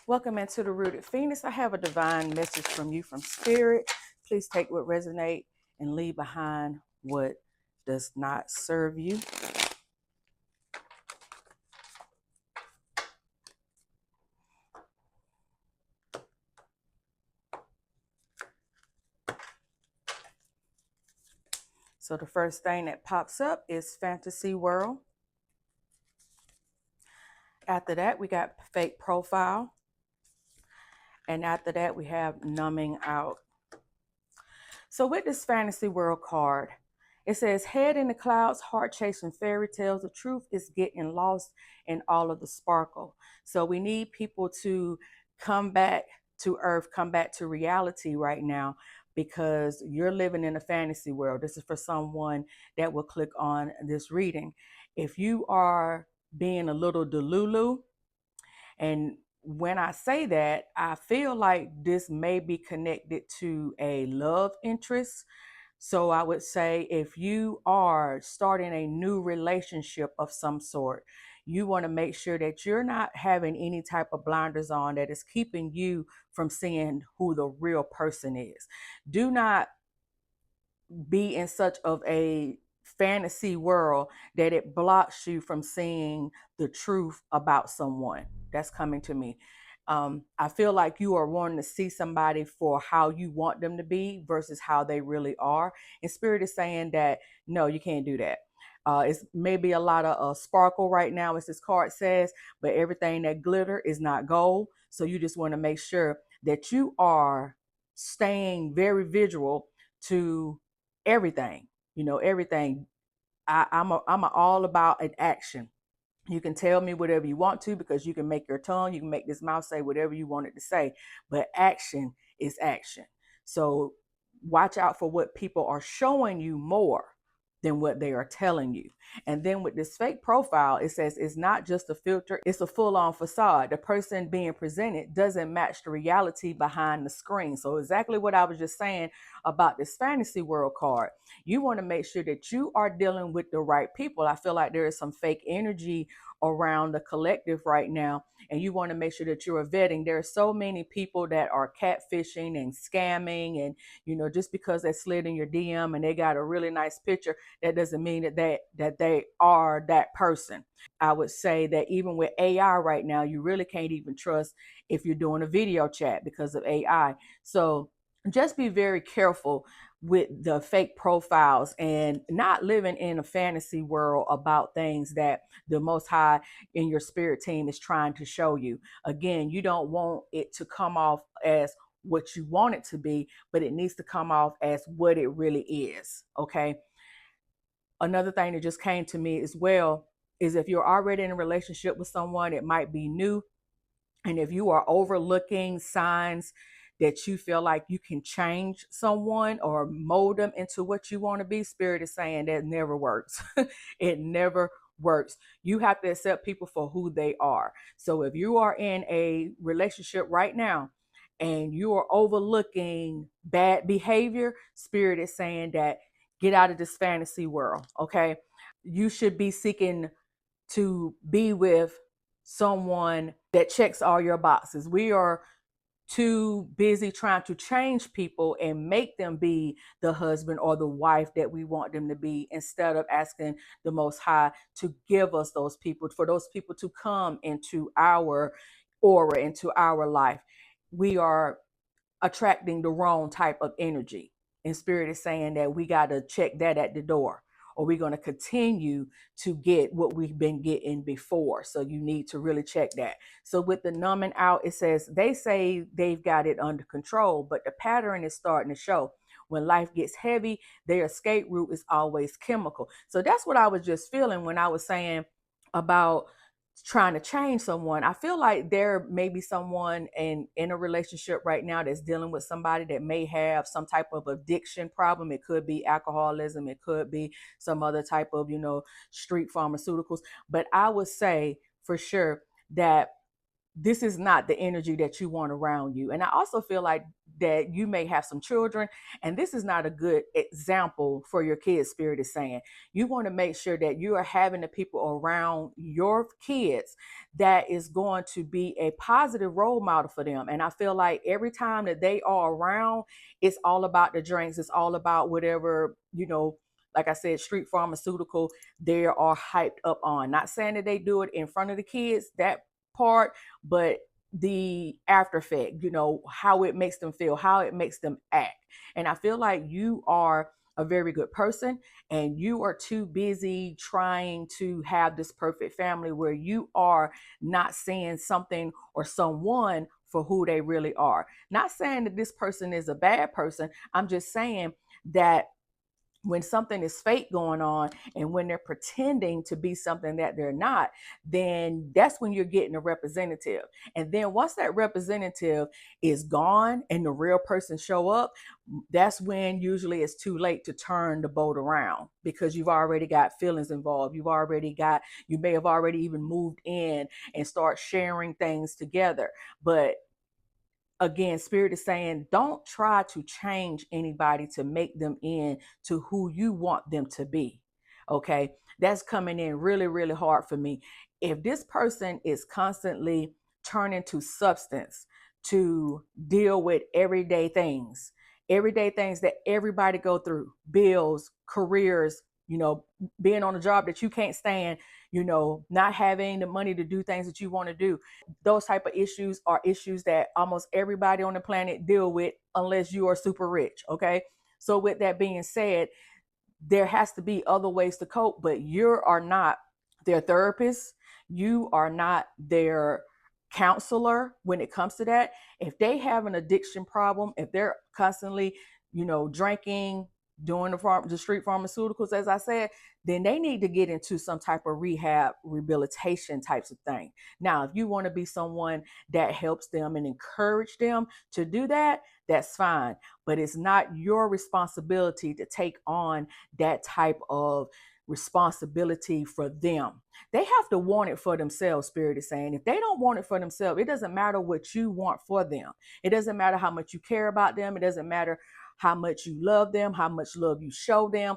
Welcome into the Rooted Phoenix. I have a divine message from you from Spirit. Please take what resonates and leave behind what does not serve you. So the first thing that pops up is fantasy world. After that, we got fake profile. And after that, we have numbing out. So with this fantasy world card, it says, head in the clouds, heart chasing fairy tales. The truth is getting lost in all of the sparkle. So we need people to come back to earth, come back to reality right now, because you're living in a fantasy world. This is for someone that will click on this reading. If you are being a little delulu, and when I say that, I feel like this may be connected to a love interest. So I would say if you are starting a new relationship of some sort, you want to make sure that you're not having any type of blinders on that is keeping you from seeing who the real person is. Do not be in such of a fantasy world that it blocks you from seeing the truth about someone that's coming to me. I feel like you are wanting to see somebody for how you want them to be versus how they really are. And Spirit is saying that, no, you can't do that. It's maybe a lot of sparkle right now, as this card says, but everything that glitter is not gold. So you just want to make sure that you are staying very visual to everything. Everything. I'm all about an action. You can tell me whatever you want to, because you can make your tongue, you can make this mouth say whatever you want it to say, but action is action. So watch out for what people are showing you more than what they are telling you. And then with this fake profile, it says it's not just a filter, it's a full-on facade. The person being presented doesn't match the reality behind the screen. So exactly what I was just saying about this fantasy world card. You want to make sure that you are dealing with the right people. I feel like there is some fake energy around the collective right now, and you want to make sure that you're vetting. There are so many people that are catfishing and scamming, and just because they slid in your DM and they got a really nice picture, that doesn't mean that they are that person. I would say that even with AI right now, you really can't even trust if you're doing a video chat because of AI. So just be very careful with the fake profiles and not living in a fantasy world about things that the Most High in your spirit team is trying to show you. Again, you don't want it to come off as what you want it to be, but it needs to come off as what it really is. Okay. Another thing that just came to me as well is if you're already in a relationship with someone, it might be new. And if you are overlooking signs that you feel like you can change someone or mold them into what you want to be, Spirit is saying that never works. It never works. You have to accept people for who they are. So if you are in a relationship right now and you are overlooking bad behavior, Spirit is saying that get out of this fantasy world. Okay. You should be seeking to be with someone that checks all your boxes. We are too busy trying to change people and make them be the husband or the wife that we want them to be, instead of asking the Most High to give us those people, for those people to come into our aura, into our life. We are attracting the wrong type of energy. And Spirit is saying that we got to check that at the door, or we're going to continue to get what we've been getting before. So you need to really check that. So with the numbing out, it says they say they've got it under control, but the pattern is starting to show. When life gets heavy, their escape route is always chemical. So that's what I was just feeling when I was saying about trying to change someone. I feel like there may be someone in a relationship right now that's dealing with somebody that may have some type of addiction problem. It could be alcoholism, it could be some other type of street pharmaceuticals. But I would say for sure that this is not the energy that you want around you. And I also feel like that you may have some children, and this is not a good example for your kids. Spirit is saying you want to make sure that you are having the people around your kids that is going to be a positive role model for them. And I feel like every time that they are around, it's all about the drinks, it's all about whatever, like I said, street pharmaceutical they are hyped up on. Not saying that they do it in front of the kids, that part, but the after effect, how it makes them feel, how it makes them act. And I feel like you are a very good person, and you are too busy trying to have this perfect family where you are not seeing something or someone for who they really are. Not saying that this person is a bad person. I'm just saying that when something is fake going on and when they're pretending to be something that they're not, then that's when you're getting a representative. And then once that representative is gone and the real person show up, that's when usually it's too late to turn the boat around, because you've already got feelings involved. You may have already even moved in and start sharing things together. But again, Spirit is saying, don't try to change anybody to make them into who you want them to be. Okay. That's coming in really, really hard for me. If this person is constantly turning to substance to deal with everyday things that everybody go through, bills, careers, being on a job that you can't stand, not having the money to do things that you want to do, those type of issues are issues that almost everybody on the planet deal with unless you are super rich. Okay. So with that being said, there has to be other ways to cope, but you are not their therapist. You are not their counselor when it comes to that. If they have an addiction problem, if they're constantly, drinking, doing the street pharmaceuticals, as I said, then they need to get into some type of rehab, rehabilitation types of thing. Now, if you want to be someone that helps them and encourage them to do that, that's fine. But it's not your responsibility to take on that type of responsibility for them. They have to want it for themselves, Spirit is saying. If they don't want it for themselves, it doesn't matter what you want for them. It doesn't matter how much you care about them. It doesn't matter how much you love them, how much love you show them.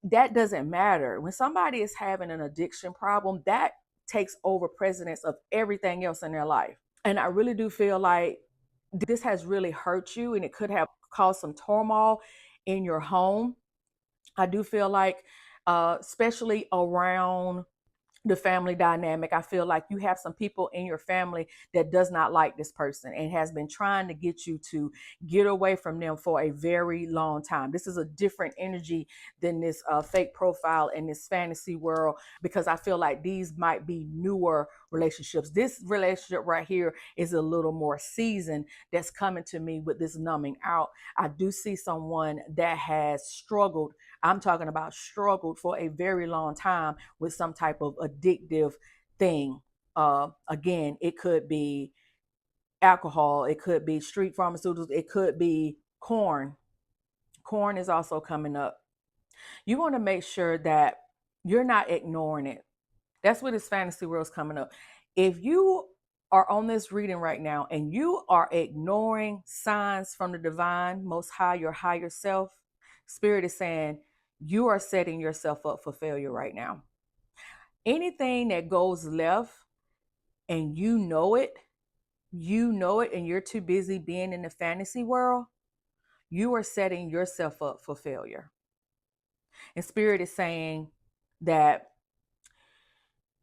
That doesn't matter. When somebody is having an addiction problem, that takes over precedence of everything else in their life. And I really do feel like this has really hurt you, and it could have caused some turmoil in your home. I do feel like, especially around the family dynamic, I feel like you have some people in your family that does not like this person and has been trying to get you to get away from them for a very long time. This is a different energy than this fake profile in this fantasy world, because I feel like these might be newer relationships. This relationship right here is a little more seasoned that's coming to me with this numbing out. I do see someone that has struggled. I'm talking about struggled for a very long time with some type of addictive thing. Again, it could be alcohol, it could be street pharmaceuticals, it could be corn. Corn is also coming up. You want to make sure that you're not ignoring it. That's what this fantasy world is coming up. If you are on this reading right now and you are ignoring signs from the divine, most high, your higher self, Spirit is saying you are setting yourself up for failure right now. Anything that goes left and and you're too busy being in the fantasy world, you are setting yourself up for failure. And Spirit is saying that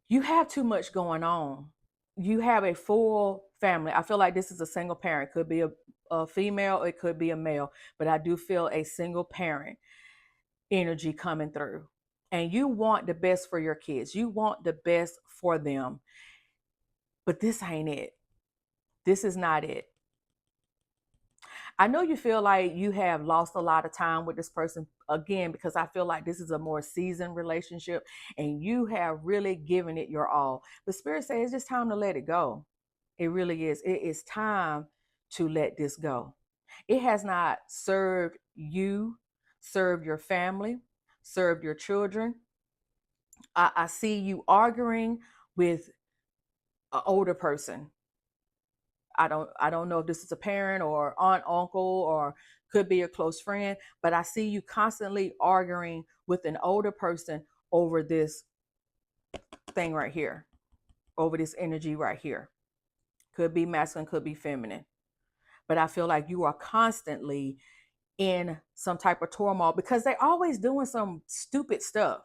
you have too much going on. You have a full family. I feel like this is a single parent. Could be a female, it could be a male, but I do feel a single parent energy coming through. And you want the best for your kids. You want the best for them. But this ain't it. This is not it. I know you feel like you have lost a lot of time with this person, again, because I feel like this is a more seasoned relationship and you have really given it your all. But Spirit says it's just time to let it go. It really is. It is time to let this go. It has not served you, served your family, served your children. I see you arguing with an older person. I don't know if this is a parent or aunt, uncle, or could be a close friend, but I see you constantly arguing with an older person over this thing right here, over this energy right here. Could be masculine, could be feminine. But I feel like you are constantly in some type of turmoil because they're always doing some stupid stuff.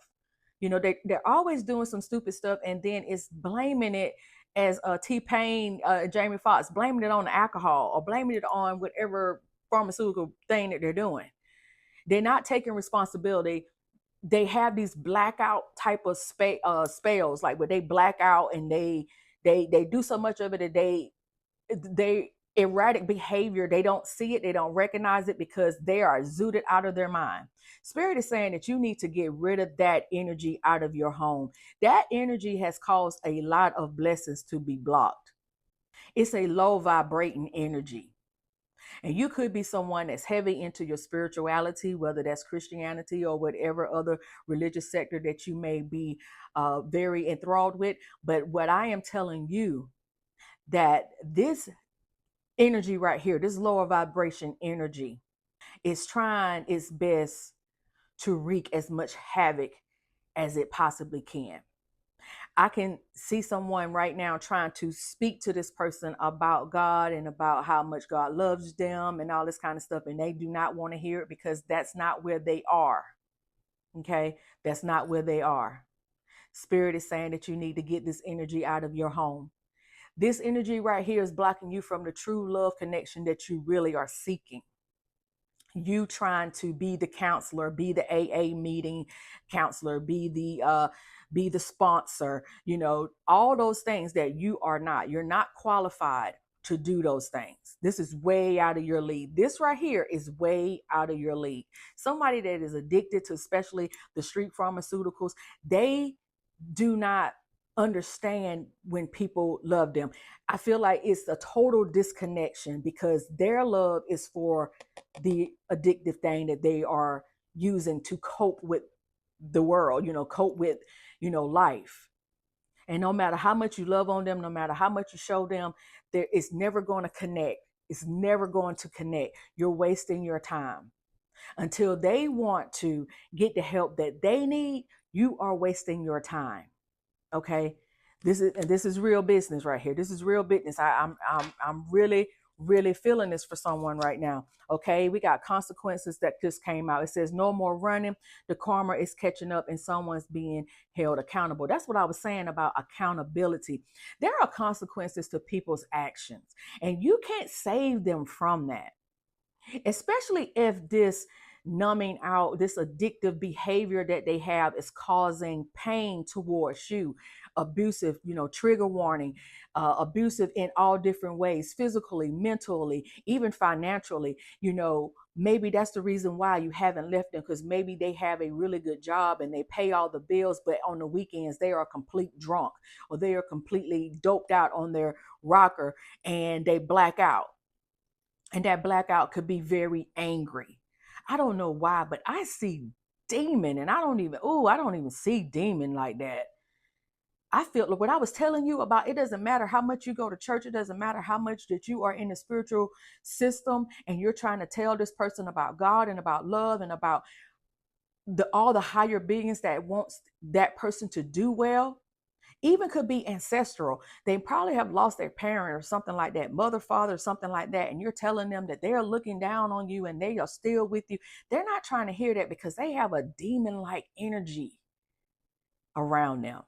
They're always doing some stupid stuff, and then it's blaming it as T-Pain, Jamie Foxx, blaming it on the alcohol or blaming it on whatever pharmaceutical thing that they're doing. They're not taking responsibility. They have these blackout type of spells, like where they black out and they do so much of it that they erratic behavior. They don't see it, they don't recognize it because they are zooted out of their mind. Spirit is saying that you need to get rid of that energy out of your home. That energy has caused a lot of blessings to be blocked. It's a low vibrating energy. And you could be someone that's heavy into your spirituality, whether that's Christianity or whatever other religious sector that you may be very enthralled with. But what I am telling you, that this energy right here, this lower vibration energy, is trying its best to wreak as much havoc as it possibly can. I can see someone right now trying to speak to this person about God and about how much God loves them and all this kind of stuff, and they do not want to hear it because that's not where they are. Okay, that's not where they are. Spirit is saying that you need to get this energy out of your home. This energy right here is blocking you from the true love connection that you really are seeking. You trying to be the counselor, be the AA meeting counselor, be the sponsor, all those things that you are not. You're not qualified to do those things. This is way out of your league. This right here is way out of your league. Somebody that is addicted to especially the street pharmaceuticals, they do not understand when people love them. I feel like it's a total disconnection because their love is for the addictive thing that they are using to cope with the world, cope with, life. And no matter how much you love on them, no matter how much you show them, it's never going to connect. It's never going to connect. You're wasting your time. Until they want to get the help that they need, you are wasting your time. Okay, this is real business right here. This is real business. I'm really feeling this for someone right now. Okay, we got consequences that just came out. It says no more running. The karma is catching up, and someone's being held accountable. That's what I was saying about accountability. There are consequences to people's actions, and you can't save them from that, especially if this numbing out, this addictive behavior that they have is causing pain towards you. Abusive, trigger warning, abusive in all different ways, physically, mentally, even financially. Maybe that's the reason why you haven't left them, because maybe they have a really good job and they pay all the bills, but on the weekends they are complete drunk, or they are completely doped out on their rocker and they black out. And that blackout could be very angry. I don't know why, but I see demon, and I don't even see demon like that. I feel like what I was telling you about, it doesn't matter how much you go to church. It doesn't matter how much that you are in the spiritual system and you're trying to tell this person about God and about love and about all the higher beings that wants that person to do well. Even could be ancestral. They probably have lost their parent or something like that, mother, father, something like that. And you're telling them that they're looking down on you and they are still with you. They're not trying to hear that because they have a demon-like energy around them.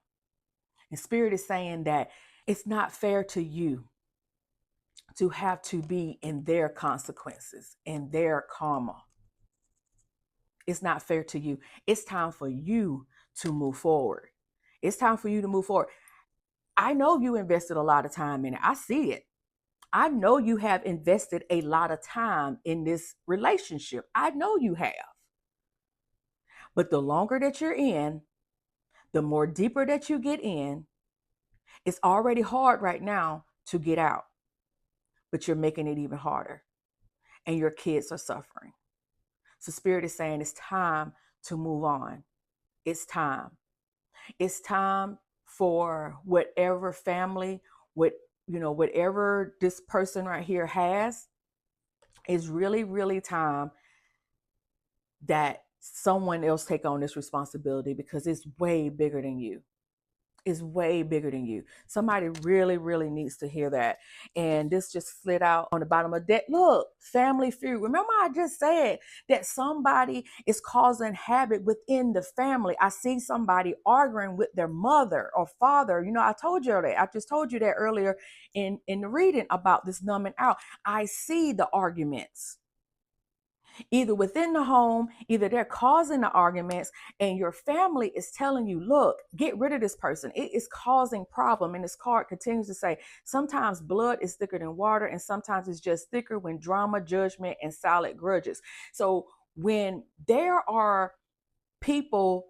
And Spirit is saying that it's not fair to you to have to be in their consequences, in their karma. It's not fair to you. It's time for you to move forward. It's time for you to move forward. I know you invested a lot of time in it. I see it. I know you have invested a lot of time in this relationship. I know you have. But the longer that you're in, the more deeper that you get in, it's already hard right now to get out, but you're making it even harder, and your kids are suffering. So Spirit is saying it's time to move on. It's time. It's time for whatever family, whatever this person right here has, is really, really time that someone else take on this responsibility, because it's way bigger than you. It's way bigger than you. Somebody really, really needs to hear that. And this just slid out on the bottom of that. Look, family feud. Remember, I just said that somebody is causing havoc within the family. I see somebody arguing with their mother or father. I told you that. I just told you that earlier in the reading about this numbing out. I see the arguments either within the home, either they're causing the arguments, and your family is telling you, look, get rid of this person. It is causing problem. And this card continues to say, sometimes blood is thicker than water, and sometimes it's just thicker when drama, judgment, and silent grudges. So when there are people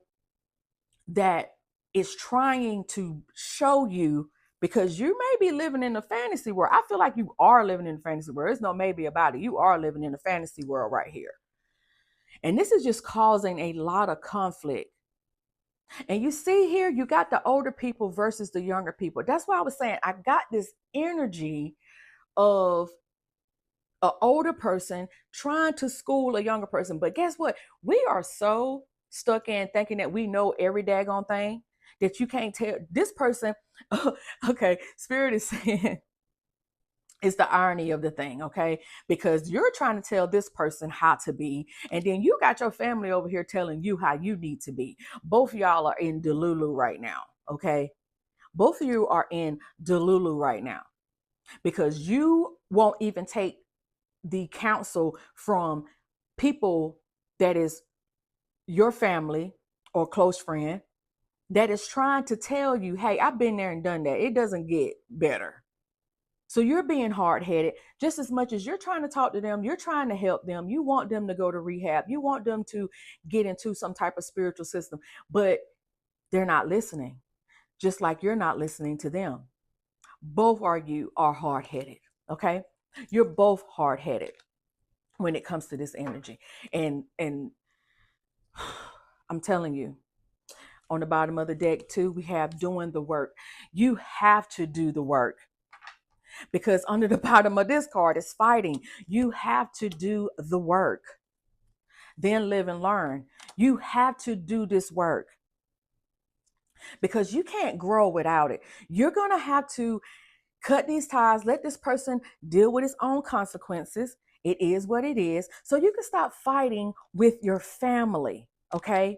that is trying to show you, because you may be living in a fantasy world. I feel like you are living in a fantasy world. There's no maybe about it. You are living in a fantasy world right here. And this is just causing a lot of conflict. And you see here, you got the older people versus the younger people. That's why I was saying I got this energy of an older person trying to school a younger person. But guess what? We are so stuck in thinking that we know every daggone thing that you can't tell this person. Okay, Spirit is saying, it's the irony of the thing, okay? Because you're trying to tell this person how to be, and then you got your family over here telling you how you need to be. Both of y'all are in Delulu right now, okay? Both of you are in Delulu right now because you won't even take the counsel from people that is your family or close friend that is trying to tell you, hey, I've been there and done that. It doesn't get better. So you're being hard-headed just as much as you're trying to talk to them. You're trying to help them. You want them to go to rehab. You want them to get into some type of spiritual system, but they're not listening, just like you're not listening to them. Both of you are hard-headed, okay? You're both hard-headed when it comes to this energy. And I'm telling you, on the bottom of the deck too, we have doing the work. You have to do the work. Because under the bottom of this card is fighting. You have to do the work. Then live and learn. You have to do this work because you can't grow without it. You're going to have to cut these ties, let this person deal with his own consequences. It is what it is. So you can stop fighting with your family, okay?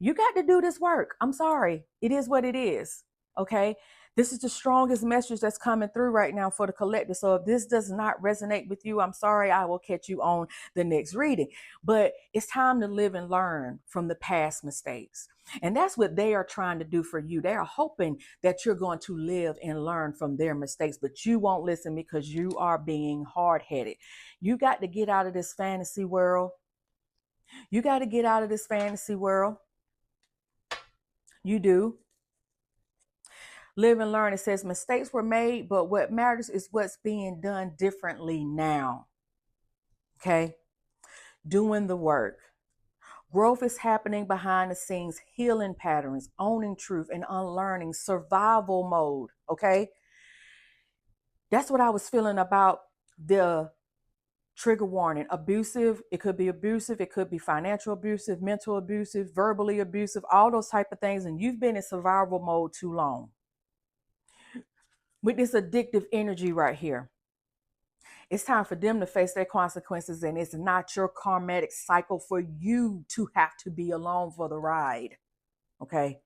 You got to do this work. I'm sorry. It is what it is, okay? This is the strongest message that's coming through right now for the collective. So if this does not resonate with you, I'm sorry. I will catch you on the next reading. But it's time to live and learn from the past mistakes. And that's what they are trying to do for you. They are hoping that you're going to live and learn from their mistakes, but you won't listen because you are being hard-headed. You got to get out of this fantasy world. You got to get out of this fantasy world. You do. Live and learn. It says mistakes were made, but what matters is what's being done differently now. Okay? Doing the work. Growth is happening behind the scenes, healing patterns, owning truth, and unlearning, survival mode. Okay? That's what I was feeling about the trigger warning. Abusive. It could be abusive. It could be financial abusive, mental abusive, verbally abusive, all those type of things. And you've been in survival mode too long. With this addictive energy right here, it's time for them to face their consequences, and it's not your karmatic cycle for you to have to be alone for the ride. Okay?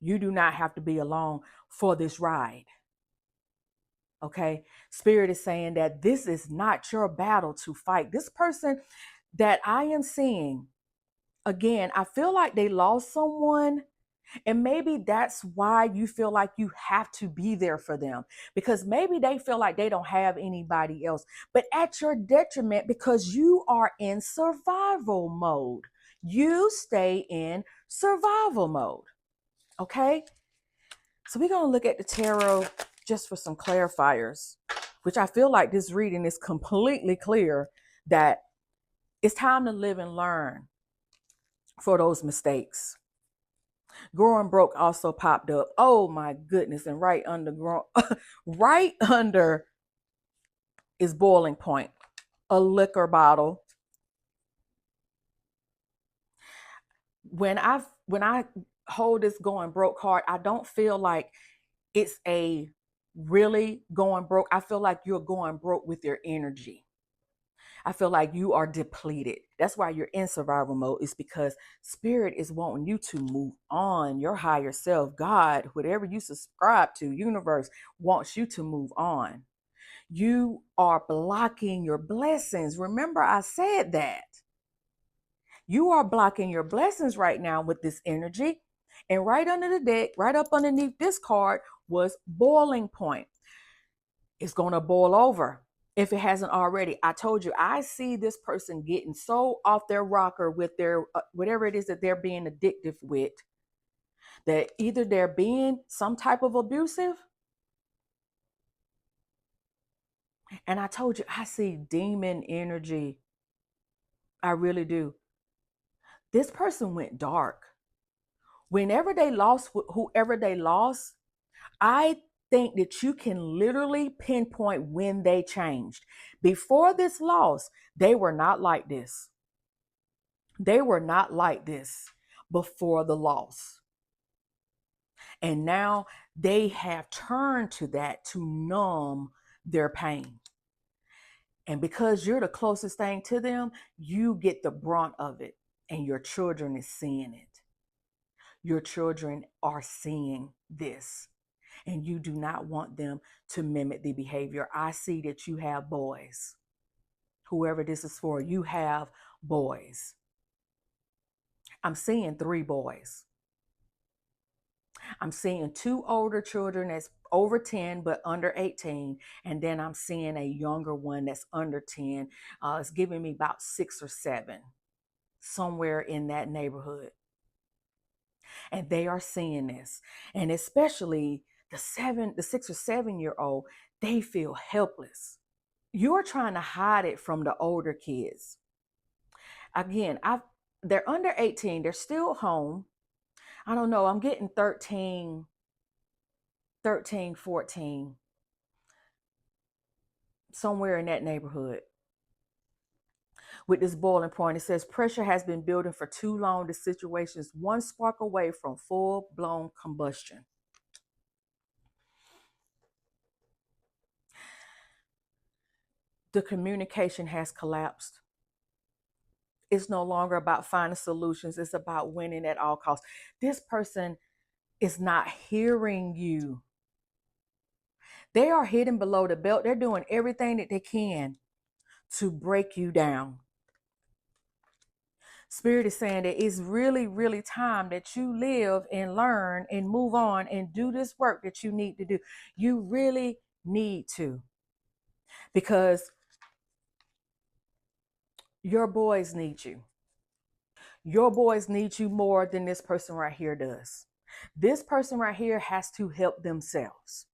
You do not have to be alone for this ride. Okay? Spirit is saying that this is not your battle to fight. This person that I am seeing, again, I feel like they lost someone. And maybe that's why you feel like you have to be there for them, because maybe they feel like they don't have anybody else, but at your detriment, because you are in survival mode. You stay in survival mode. Okay. So we're going to look at the tarot just for some clarifiers, which I feel like this reading is completely clear that it's time to live and learn for those mistakes. Growing broke also popped up. Oh my goodness. And right under right under is boiling point. A liquor bottle. When I hold this going broke card, I don't feel like it's a really going broke. I feel like you're going broke with your energy. I feel like you are depleted. That's why you're in survival mode, is because spirit is wanting you to move on. Your higher self, God, whatever you subscribe to, universe wants you to move on. You are blocking your blessings. Remember, I said that. You are blocking your blessings right now with this energy. And right under the deck, right up underneath this card was boiling point. It's going to boil over if it hasn't already. I told you, I see this person getting so off their rocker with their whatever it is that they're being addictive with, that either they're being some type of abusive. And I told you, I see demon energy. I really do. This person went dark. Whenever they lost whoever they lost, I think that you can literally pinpoint when they changed. Before this loss, they were not like this. They were not like this before the loss. And now they have turned to that to numb their pain. And because you're the closest thing to them, you get the brunt of it. And your children is seeing it. Your children are seeing this. And you do not want them to mimic the behavior. I see that you have boys. Whoever this is for, you have boys. I'm seeing 3 boys. I'm seeing 2 older children that's over 10 but under 18, and then I'm seeing a younger one that's under 10. It's giving me about 6 or 7, somewhere in that neighborhood. And they are seeing this, and especially the 6 or 7 year old, they feel helpless. You're trying to hide it from the older kids. Again, they're under 18, they're still home. I don't know, I'm getting 13, 14, somewhere in that neighborhood. With this boiling point, it says pressure has been building for too long. The situation is one spark away from full-blown combustion. The communication has collapsed. It's no longer about finding solutions. It's about winning at all costs. This person is not hearing you. They are hidden below the belt. They're doing everything that they can to break you down. Spirit is saying that it's really, really time that you live and learn and move on and do this work that you need to do. You really need to. Because your boys need you. Your boys need you more than this person right here does. This person right here has to help themselves.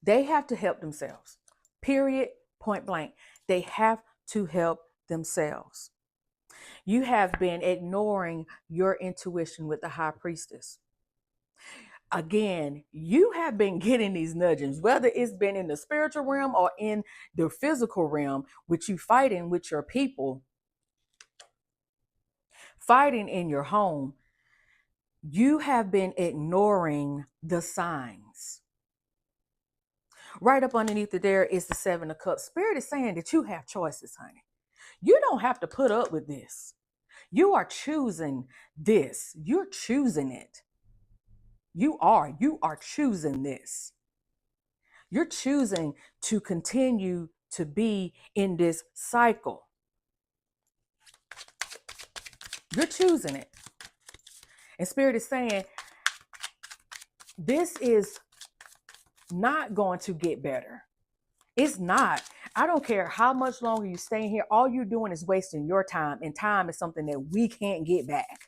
They have to help themselves. Period. Point blank. They have to help themselves. You have been ignoring your intuition with the high priestess. Again, you have been getting these nudgings, whether it's been in the spiritual realm or in the physical realm, with you fighting with your people, fighting in your home. You have been ignoring the signs. Right up underneath it there is the 7 of Cups. Spirit is saying that you have choices, honey. You don't have to put up with this. You are choosing this. You're choosing it. You are choosing this. You're choosing to continue to be in this cycle. You're choosing it. And Spirit is saying, this is not going to get better. It's not. I don't care how much longer you stay here. All you're doing is wasting your time. And time is something that we can't get back.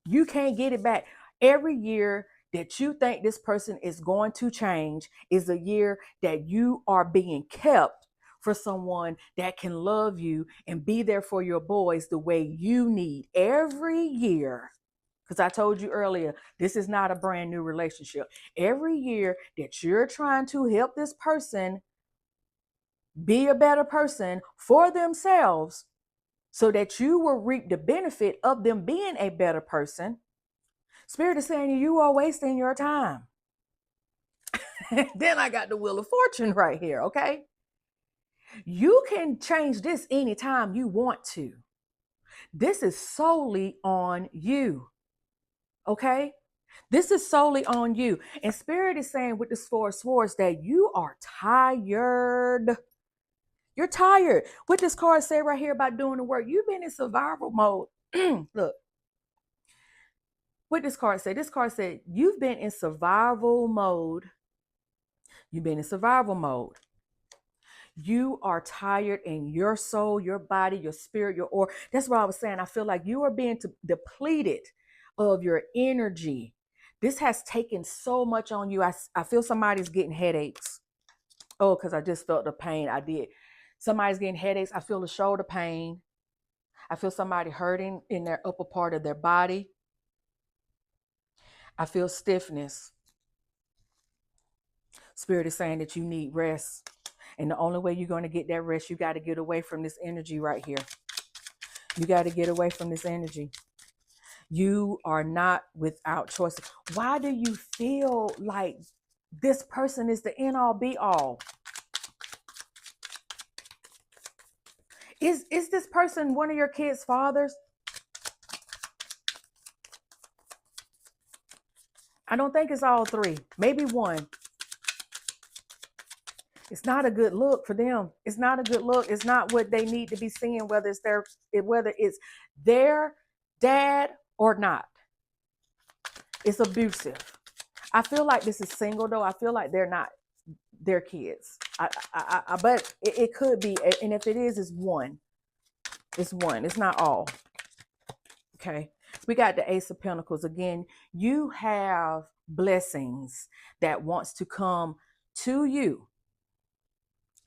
You can't get it back. Every year that you think this person is going to change is a year that you are being kept for someone that can love you and be there for your boys the way you need. Every year Because I told you earlier, this is not a brand new relationship. Every year that you're trying to help this person be a better person for themselves so that you will reap the benefit of them being a better person, Spirit is saying you are wasting your time. Then I got the Wheel of Fortune right here, okay? You can change this anytime you want to. This is solely on you, okay? This is solely on you. And Spirit is saying with this Four of Swords that you are tired. You're tired. What this card say right here about doing the work, you've been in survival mode. Look, what this card said? This card said you've been in survival mode. You've been in survival mode. You are tired in your soul, your body, your spirit, your aura. That's what I was saying. I feel like you are being depleted of your energy. This has taken so much on you. I feel somebody's getting headaches. Oh, because I just felt the pain. I did. Somebody's getting headaches. I feel the shoulder pain. I feel somebody hurting in their upper part of their body. I feel stiffness. Spirit is saying that you need rest. And the only way you're going to get that rest, you got to get away from this energy right here. You got to get away from this energy. You are not without choice. Why do you feel like this person is the end all be all? Is this person one of your kids' fathers? I don't think it's all three. Maybe one. It's not a good look for them. It's not a good look. It's not what they need to be seeing, whether it's their dad or not. It's abusive. I feel like this is single though. I feel like they're not their kids. But it could be, and if it is, it's one. It's one. It's not all. Okay. We got the Ace of Pentacles again. You have blessings that wants to come to you.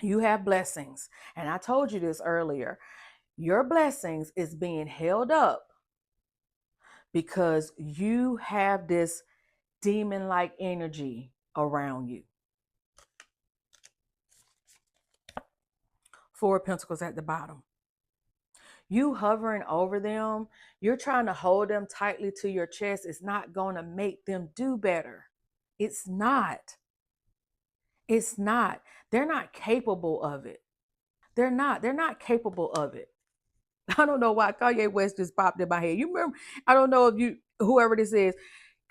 You have blessings. And I told you this earlier. Your blessings is being held up because you have this demon-like energy around you. Four of Pentacles at the bottom. You hovering over them, you're trying to hold them tightly to your chest. It's not going to make them do better. It's not. It's not. They're not capable of it. They're not capable of it. I don't know why Kanye West just popped in my head. You remember, I don't know if whoever this is,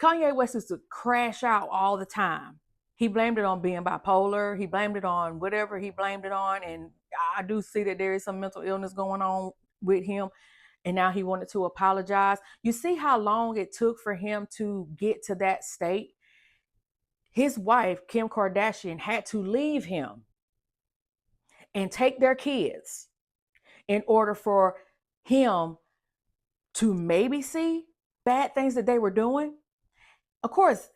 Kanye West used to crash out all the time. He blamed it on being bipolar. He blamed it on whatever he blamed it on. And I do see that there is some mental illness going on with him. And now he wanted to apologize. You see how long it took for him to get to that state? His wife, Kim Kardashian, had to leave him and take their kids in order for him to maybe see bad things that they were doing. Of course,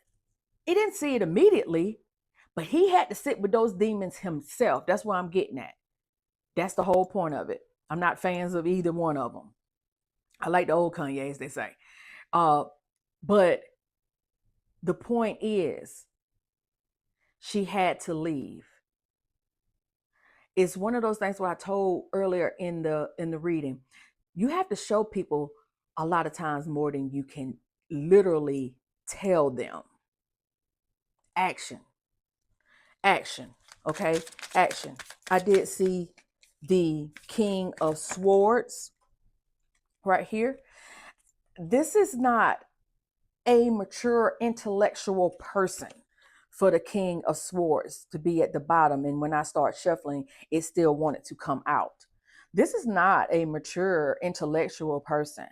he didn't see it immediately, but he had to sit with those demons himself. That's what I'm getting at. That's the whole point of it. I'm not fans of either one of them. I like the old Kanye, as they say. But the point is, she had to leave. It's one of those things where I told earlier in the reading, you have to show people a lot of times more than you can literally tell them. Action. Okay, action. I did see the King of Swords right here. This is not a mature intellectual person for the King of Swords to be at the bottom. And when I start shuffling, it still wanted to come out. This is not a mature intellectual person.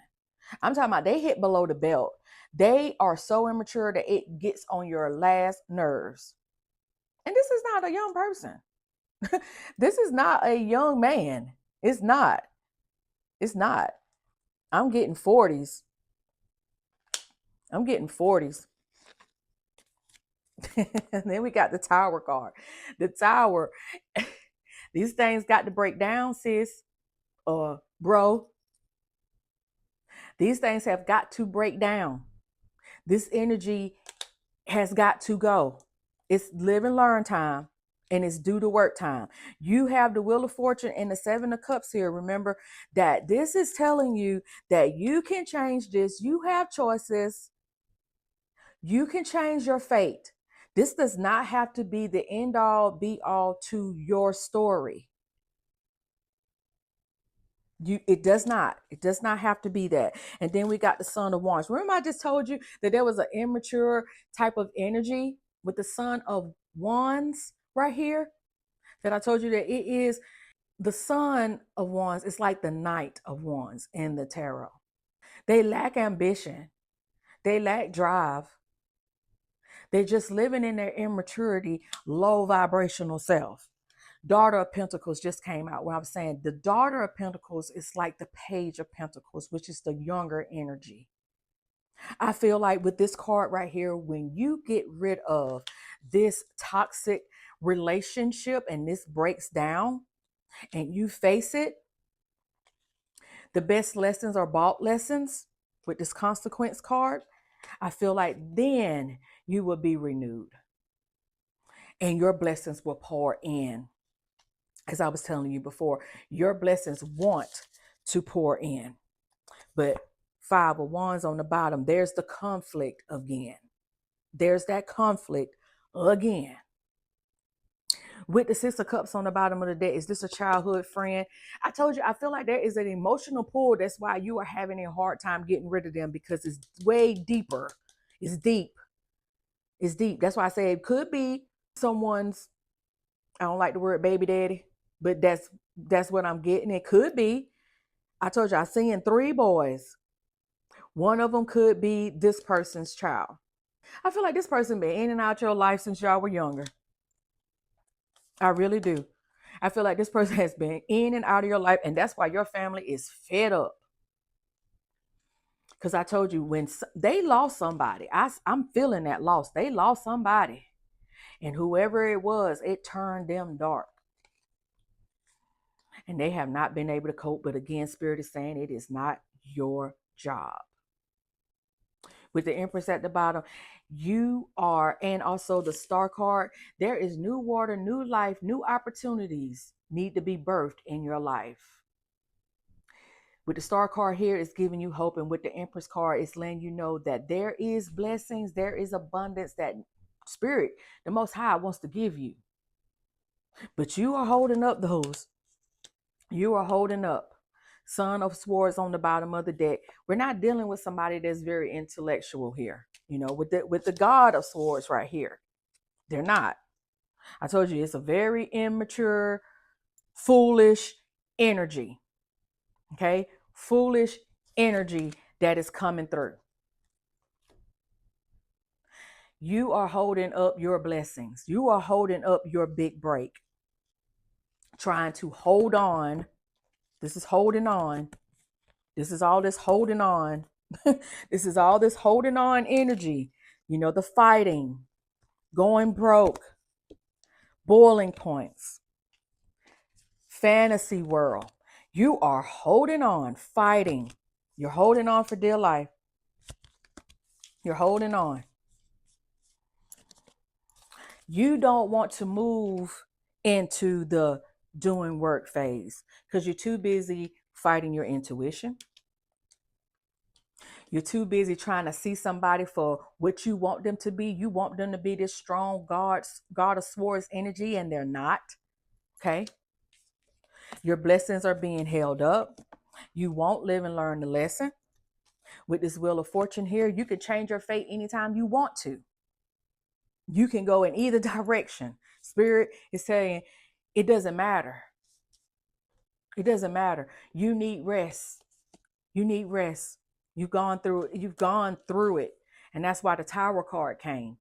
I'm talking about they hit below the belt. They are so immature that it gets on your last nerves. And this is not a young person. This is not a young man. It's not. It's not. I'm getting 40s. I'm getting 40s. And then we got the Tower card. The Tower. These things got to break down, sis. Bro. These things have got to break down. This energy has got to go. It's live and learn time, and it's due to work time. You have the Wheel of Fortune and the Seven of Cups here. Remember that this is telling you that you can change this. You have choices. You can change your fate. This does not have to be the end all be all to your story. It does not. It does not have to be that. And then we got the Son of Wands. Remember, I just told you that there was an immature type of energy with the Son of Wands right here. That I told you that it is the Son of Wands. It's like the Knight of Wands in the tarot. They lack ambition. They lack drive. They're just living in their immaturity, low vibrational self. Daughter of Pentacles just came out where I was saying the Daughter of Pentacles is like the Page of Pentacles, which is the younger energy. I feel like with this card right here, when you get rid of this toxic relationship and this breaks down and you face it, the best lessons are bought lessons with this consequence card. I feel like then you will be renewed and your blessings will pour in. As I was telling you before, your blessings want to pour in. But Five of Wands on the bottom, there's the conflict again. There's that conflict again. With the Six of Cups on the bottom of the deck, is this a childhood friend? I told you, I feel like there is an emotional pull. That's why you are having a hard time getting rid of them, because it's way deeper. It's deep. It's deep. That's why I say it could be someone's, I don't like the word baby daddy, but that's what I'm getting. It could be. I told you, I'm seeing 3 boys. One of them could be this person's child. I feel like this person been in and out your life since y'all were younger. I really do. I feel like this person has been in and out of your life, and that's why your family is fed up. Because I told you, when they lost somebody, I'm feeling that loss. They lost somebody, and whoever it was, it turned them dark. And they have not been able to cope. But again, Spirit is saying it is not your job. With the Empress at the bottom, you are, and also the Star card, there is new water, new life, new opportunities need to be birthed in your life. With the Star card here, it's giving you hope. And with the Empress card, it's letting you know that there is blessings, there is abundance that Spirit, the Most High, wants to give you. But you are holding up those. You are holding up. Son of Swords on the bottom of the deck. We're not dealing with somebody that's very intellectual here. You know, with the God of Swords right here. They're not. I told you, it's a very immature, foolish energy. Okay? Foolish energy that is coming through. You are holding up your blessings. You are holding up your big break. Trying to hold on. This is holding on. This is all this holding on. This is all this holding on energy. You know, the fighting, going broke, boiling points, fantasy world. You are holding on, fighting. You're holding on for dear life. You're holding on. You don't want to move into the doing work phase because you're too busy fighting your intuition. You're too busy trying to see somebody for what you want them to be. You want them to be this strong God of Swords energy, and they're not. Okay. Your blessings are being held up. You won't live and learn the lesson. With this Wheel of Fortune here, you can change your fate anytime you want to. You can go in either direction. Spirit is saying it doesn't matter. It doesn't matter. You need rest. You need rest. You've gone through it. And that's why the Tower card came.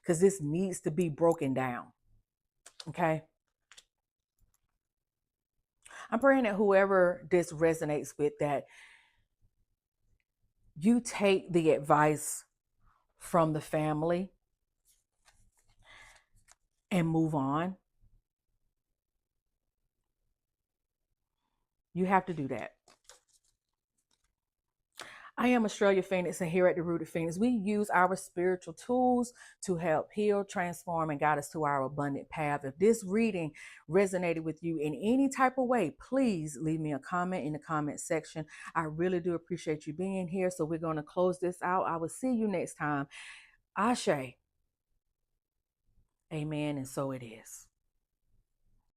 Because this needs to be broken down. Okay. I'm praying that whoever this resonates with, that you take the advice from the family and move on. You have to do that. I am Estrella Phoenix, and here at the Rooted Phoenix, we use our spiritual tools to help heal, transform, and guide us to our abundant path. If this reading resonated with you in any type of way, please leave me a comment in the comment section. I really do appreciate you being here. So we're going to close this out. I will see you next time. Ashe. Amen. And so it is.